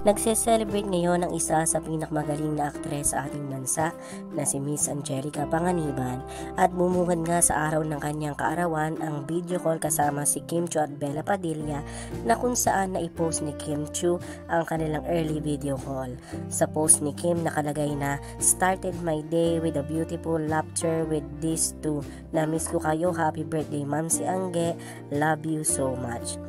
Nagse-celebrate ngayon ang isa sa pinakamagaling na aktres sa ating bansa na si Miss Angelica Panganiban at bumungad nga sa araw ng kanyang kaarawan ang video call kasama si Kim Chiu at Bella Padilla na kung saan na-post ni Kim Chiu ang kanilang early video call. Sa post ni Kim nakalagay na "Started my day with a beautiful laughter with these two. Na-miss ko kayo, happy birthday Ma'am si Angge, love you so much."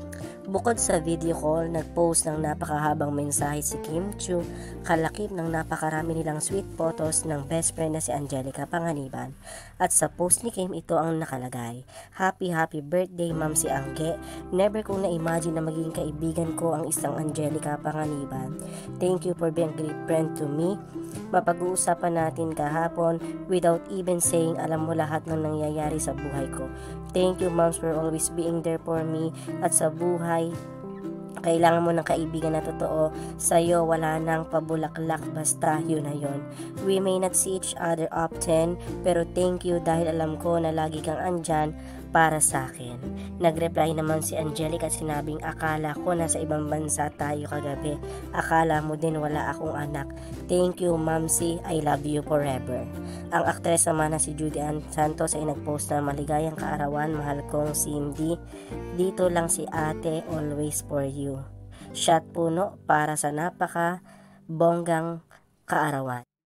Bukod sa video call, nag-post ng napakahabang mensahe si Kim Chiu, kalakip ng napakarami nilang sweet photos ng best friend na si Angelica Panganiban. At sa post ni Kim, ito ang nakalagay: "Happy birthday Ma'am si Angge. Never kong na-imagine na magiging kaibigan ko ang isang Angelica Panganiban. Thank you for being a great friend to me. Mapag-uusapan natin kahapon without even saying, alam mo lahat ng nangyayari sa buhay ko. Thank you Moms for always being there for me. At sa buhay, kailangan mo ng kaibigan na totoo. Sa'yo wala nang pabulaklak, basta yun na yun. We may not see each other often, pero thank you dahil alam ko na lagi kang andyan para sa akin." Nag-reply naman si Angelica at sinabing, "Akala ko nasa ibang bansa tayo kagabi. Akala mo din wala akong anak. Thank you Mamsi, I love you forever." Ang aktres naman na si Judy Ann Santos ay nagpost na "Maligayang kaarawan, mahal kong Cindy. Dito lang si ate, always for you. Shot puno para sa napaka bonggang kaarawan."